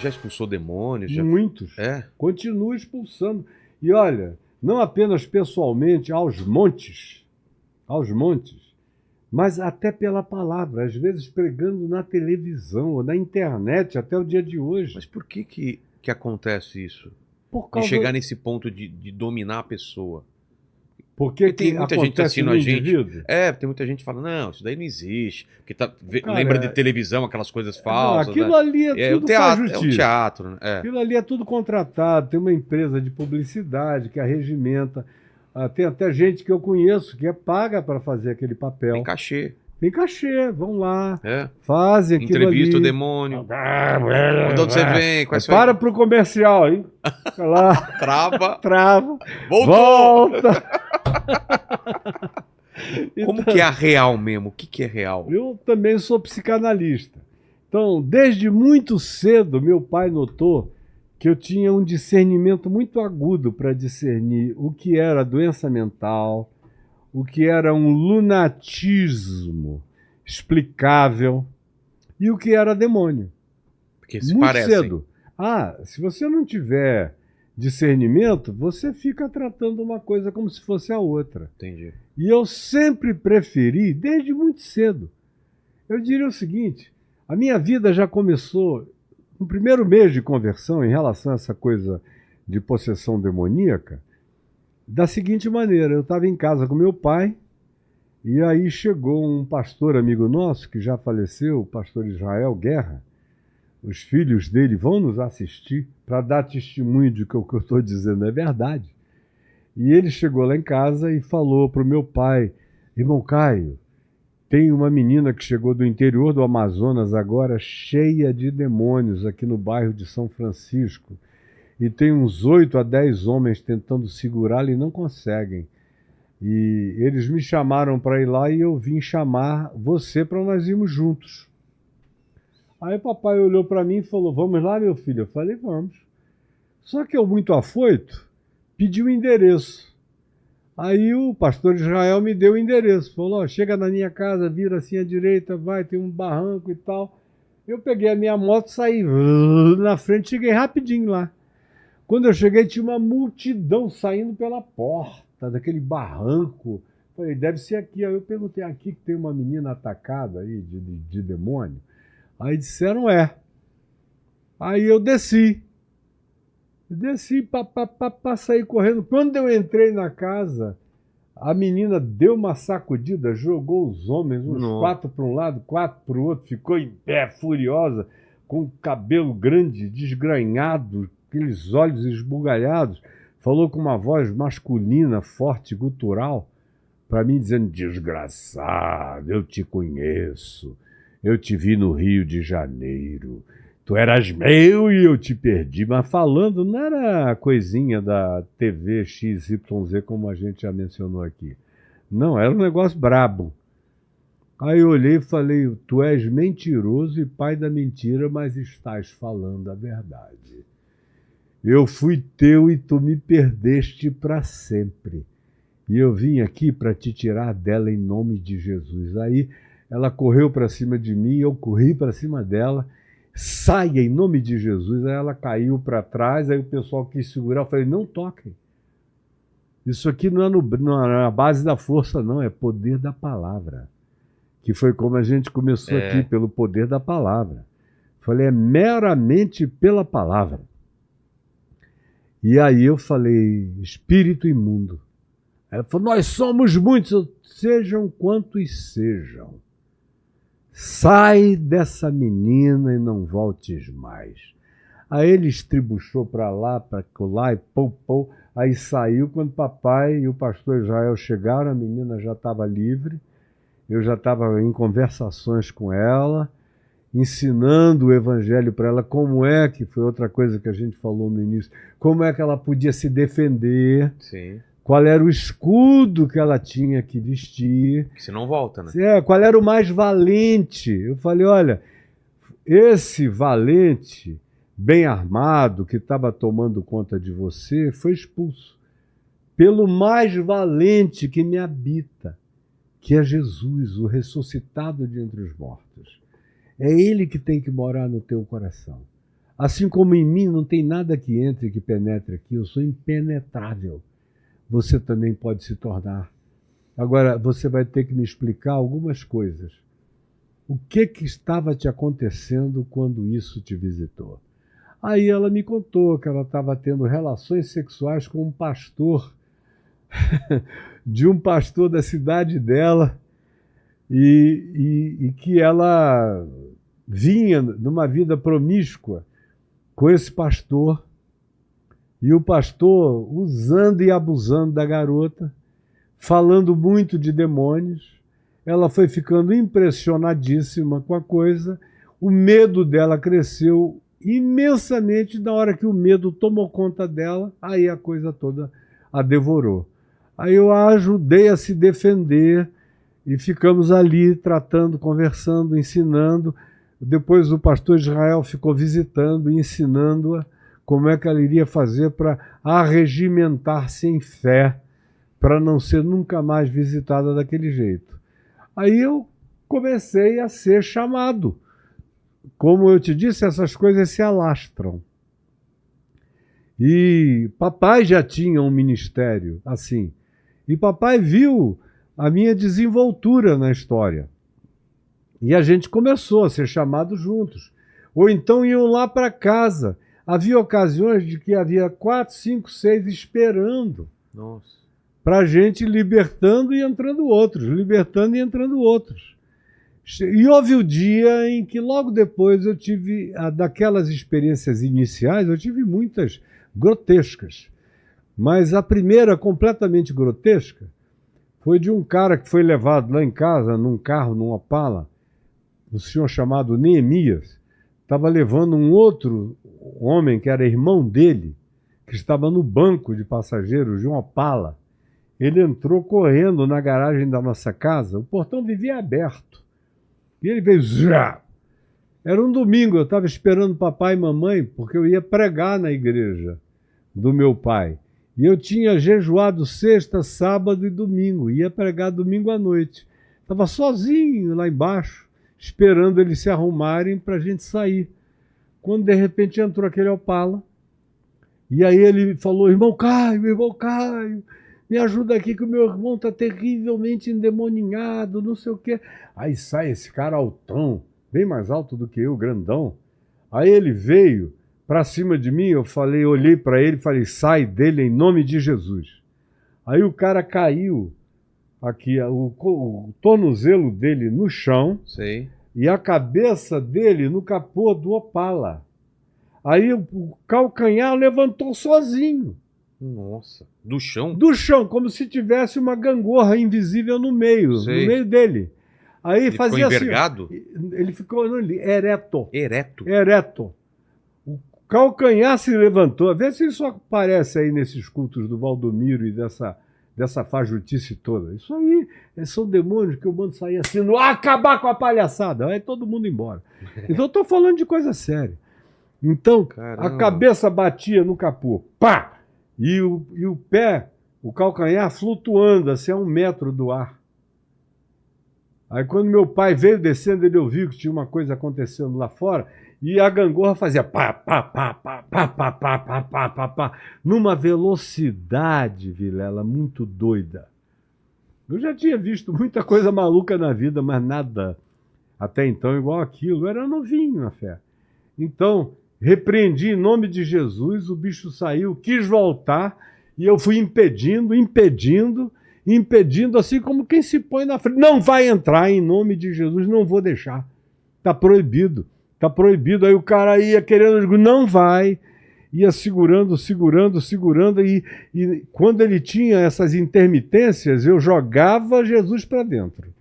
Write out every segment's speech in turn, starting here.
Já expulsou demônios? Muitos. É? Continua expulsando. E olha, não apenas pessoalmente, aos montes, mas até pela palavra, às vezes pregando na televisão ou na internet até o dia de hoje. Mas por que acontece isso? Por De causa... chegar nesse ponto de dominar a pessoa? Porque tem muita gente acontece assistindo no a gente. indivíduo? Tem muita gente que fala, não, isso daí não existe. Porque Cara, lembra de televisão, aquelas coisas não, falsas. aquilo né? ali é o tudo teatro, faz é um justiça. teatro, né? Aquilo ali é tudo contratado, tem uma empresa de publicidade que arregimenta. Tem até gente que eu conheço que é paga para fazer aquele papel. Tem cachê. Tem cachê, vão lá, É. fazem aquilo Entrevista o ali. demônio. De onde você vem? Qual é seu... Para pro comercial, hein? Fica lá, Trava. trava, Voltou! volta. Como que é a real mesmo? O que é real? Eu também sou psicanalista. Então, desde muito cedo, meu pai notou que eu tinha um discernimento muito agudo para discernir o que era doença mental, o que era um lunatismo explicável e o que era demônio. Porque se Muito parecem. cedo. Se você não tiver discernimento, você fica tratando uma coisa como se fosse a outra. Entendi. E eu sempre preferi, desde muito cedo. Eu diria o seguinte, a minha vida já começou, no primeiro mês de conversão, em relação a essa coisa de possessão demoníaca, da seguinte maneira, eu estava em casa com meu pai, e aí chegou um pastor amigo nosso, que já faleceu, o pastor Israel Guerra. Os filhos dele vão nos assistir para dar testemunho de que o que eu estou dizendo é verdade. E ele chegou lá em casa e falou para o meu pai, irmão Caio, tem uma menina que chegou do interior do Amazonas agora, cheia de demônios, aqui no bairro de São Francisco. E tem uns 8 a 10 homens tentando segurá-la e não conseguem. E eles me chamaram para ir lá e eu vim chamar você para nós irmos juntos. Aí o papai olhou para mim e falou, vamos lá, meu filho? Eu falei, vamos. Só que eu, muito afoito, pedi o endereço. Aí o pastor Israel me deu o endereço. Falou, chega na minha casa, vira assim à direita, vai, tem um barranco e tal. Eu peguei a minha moto, saí na frente, cheguei rapidinho lá. Quando eu cheguei, tinha uma multidão saindo pela porta daquele barranco. Falei, deve ser aqui. Aí eu perguntei, aqui que tem uma menina atacada aí de demônio? Aí disseram, é. Aí eu desci, saí correndo. Quando eu entrei na casa, a menina deu uma sacudida, jogou os homens, uns 4 para um lado, 4 para o outro, ficou em pé, furiosa, com o cabelo grande, desgranhado, aqueles olhos esbugalhados, falou com uma voz masculina, forte, gutural, para mim dizendo, desgraçado, eu te conheço, eu te vi no Rio de Janeiro, tu eras meu e eu te perdi, mas falando, não era coisinha da TV XYZ como a gente já mencionou aqui, não, era um negócio brabo. Aí eu olhei e falei, tu és mentiroso e pai da mentira, mas estás falando a verdade. Eu fui teu e tu me perdeste para sempre. E eu vim aqui para te tirar dela em nome de Jesus. Aí ela correu para cima de mim, eu corri para cima dela. Saia em nome de Jesus. Aí ela caiu para trás, aí o pessoal quis segurar. Eu falei, não toquem. Isso aqui não é na base da força, não. É poder da palavra. Que foi como a gente começou aqui, pelo poder da palavra. Eu falei, é meramente pela palavra. E aí eu falei, espírito imundo. Ela falou, nós somos muitos, sejam quantos sejam. Sai dessa menina e não voltes mais. Aí ele estribuchou para lá, para lá e pou. Aí saiu, quando o papai e o pastor Israel chegaram, a menina já estava livre. Eu já estava em conversações com ela, ensinando o evangelho para ela, como é que, foi outra coisa que a gente falou no início, como é que ela podia se defender, Sim. Qual era o escudo que ela tinha que vestir. Que você não volta, né? Qual era o mais valente. Eu falei, olha, esse valente, bem armado, que estava tomando conta de você, foi expulso pelo mais valente que me habita, que é Jesus, o ressuscitado de entre os mortos. É ele que tem que morar no teu coração. Assim como em mim não tem nada que entre, que penetre aqui, eu sou impenetrável. Você também pode se tornar. Agora, você vai ter que me explicar algumas coisas. O que estava te acontecendo quando isso te visitou? Aí ela me contou que ela estava tendo relações sexuais com um pastor, de um pastor da cidade dela, e que ela vinha numa vida promíscua com esse pastor, e o pastor usando e abusando da garota, falando muito de demônios. Ela foi ficando impressionadíssima com a coisa, o medo dela cresceu imensamente. Na hora que o medo tomou conta dela, aí a coisa toda a devorou. Aí eu a ajudei a se defender e ficamos ali tratando, conversando, ensinando. Depois o pastor Israel ficou visitando e ensinando-a como é que ela iria fazer para arregimentar-se em fé, para não ser nunca mais visitada daquele jeito. Aí eu comecei a ser chamado. Como eu te disse, essas coisas se alastram. E papai já tinha um ministério assim. E papai viu a minha desenvoltura na história. E a gente começou a ser chamado juntos. Ou então iam lá para casa. Havia ocasiões de que havia 4, 5, 6 esperando. Nossa. Para a gente libertando e entrando outros, libertando e entrando outros. E houve o dia em que logo depois eu tive, daquelas experiências iniciais, eu tive muitas grotescas. Mas a primeira, completamente grotesca, foi de um cara que foi levado lá em casa, num carro, num Opala, um senhor chamado Neemias, estava levando um outro homem que era irmão dele, que estava no banco de passageiros de um Opala. Ele entrou correndo na garagem da nossa casa, o portão vivia aberto. E ele veio, já! Era um domingo, eu estava esperando papai e mamãe, porque eu ia pregar na igreja do meu pai. E eu tinha jejuado sexta, sábado e domingo, ia pregar domingo à noite. Estava sozinho lá embaixo, esperando eles se arrumarem para a gente sair. Quando de repente entrou aquele Opala, e aí ele falou, irmão Caio, me ajuda aqui que o meu irmão está terrivelmente endemoninhado, não sei o quê. Aí sai esse cara altão, bem mais alto do que eu, grandão. Aí ele veio para cima de mim, eu falei, olhei para ele e falei, sai dele em nome de Jesus. Aí o cara caiu aqui, o tornozelo dele no chão. Sei. E a cabeça dele no capô do Opala. Aí o calcanhar levantou sozinho. Nossa. Do chão? Do chão, como se tivesse uma gangorra invisível no meio dele. Aí ele fazia ficou envergado? Assim. Ele ficou ereto. Ereto? Ereto. O calcanhar se levantou. Vê se isso aparece aí nesses cultos do Valdomiro e dessa fajutice toda. Isso aí são demônios que eu mando sair assim, acabar com a palhaçada. Vai todo mundo embora. Então eu estou falando de coisa séria. Então, caramba, a cabeça batia no capô. Pá! E o pé, o calcanhar flutuando assim a 1 metro do ar. Aí quando meu pai veio descendo, ele ouviu que tinha uma coisa acontecendo lá fora e a gangorra fazia pá, pá, pá, pá, pá, pá, pá, pá, pá, pá, pá, numa velocidade, Vilela, muito doida. Eu já tinha visto muita coisa maluca na vida, mas nada até então igual aquilo. Eu era novinho na fé. Então, repreendi em nome de Jesus, o bicho saiu, quis voltar, e eu fui impedindo, assim como quem se põe na frente. Não vai entrar em nome de Jesus, não vou deixar. Está proibido, está proibido. Aí o cara ia querendo, eu digo, não vai. Ia segurando, e quando ele tinha essas intermitências, eu jogava Jesus para dentro.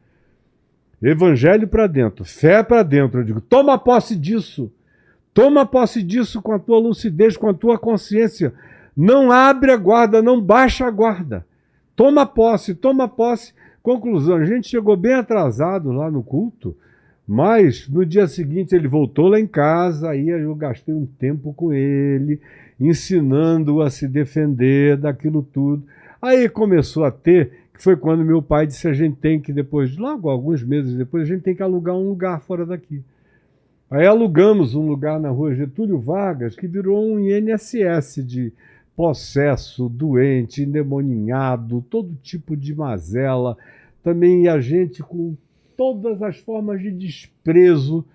Evangelho para dentro, fé para dentro. Eu digo, toma posse disso. Toma posse disso com a tua lucidez, com a tua consciência. Não abre a guarda, não baixa a guarda. Toma posse, toma posse. Conclusão, a gente chegou bem atrasado lá no culto, mas no dia seguinte ele voltou lá em casa, aí eu gastei um tempo com ele, ensinando-o a se defender daquilo tudo. Aí começou a ter, que foi quando meu pai disse, a gente tem que depois, logo alguns meses depois, a gente tem que alugar um lugar fora daqui. Aí alugamos um lugar na rua Getúlio Vargas que virou um INSS de possesso, doente, endemoninhado, todo tipo de mazela. Também a gente com todas as formas de desprezo,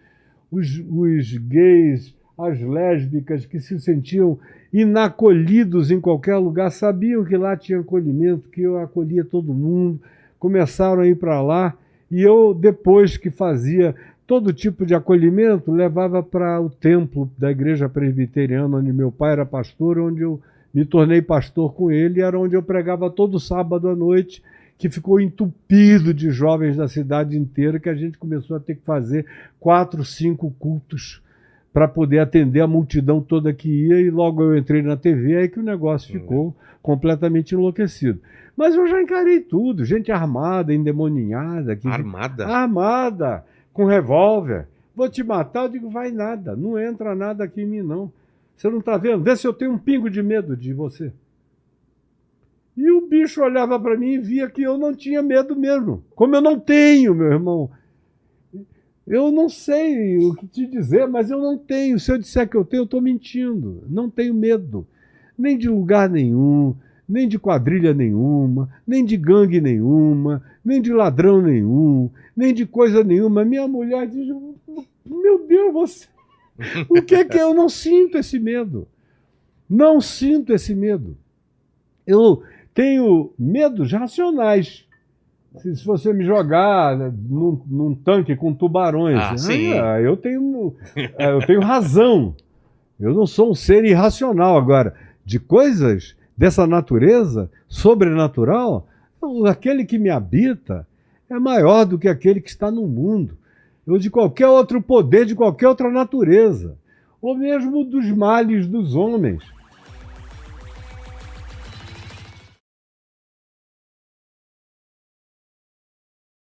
os gays, as lésbicas que se sentiam inacolhidos em qualquer lugar, sabiam que lá tinha acolhimento, que eu acolhia todo mundo, começaram a ir para lá, e eu, depois que fazia todo tipo de acolhimento, levava para o templo da igreja presbiteriana, onde meu pai era pastor, onde eu me tornei pastor com ele, era onde eu pregava todo sábado à noite, que ficou entupido de jovens da cidade inteira, que a gente começou a ter que fazer 4, 5 cultos para poder atender a multidão toda que ia, e logo eu entrei na TV, aí que o negócio ficou completamente enlouquecido. Mas eu já encarei tudo, gente armada, endemoninhada. Armada? Armada, com revólver. Vou te matar, eu digo, vai nada, não entra nada aqui em mim não. Você não está vendo? Vê se eu tenho um pingo de medo de você. E o bicho olhava para mim e via que eu não tinha medo mesmo. Como eu não tenho, meu irmão. Eu não sei o que te dizer, mas eu não tenho. Se eu disser que eu tenho, eu estou mentindo. Não tenho medo. Nem de lugar nenhum, nem de quadrilha nenhuma, nem de gangue nenhuma, nem de ladrão nenhum, nem de coisa nenhuma. Minha mulher diz, meu Deus, você... O que é que eu não sinto esse medo? Não sinto esse medo. Eu tenho medos racionais. Se você me jogar num tanque com tubarões, eu tenho razão. Eu não sou um ser irracional. Agora, de coisas dessa natureza, sobrenatural, aquele que me habita é maior do que aquele que está no mundo. Ou de qualquer outro poder, de qualquer outra natureza. Ou mesmo dos males dos homens.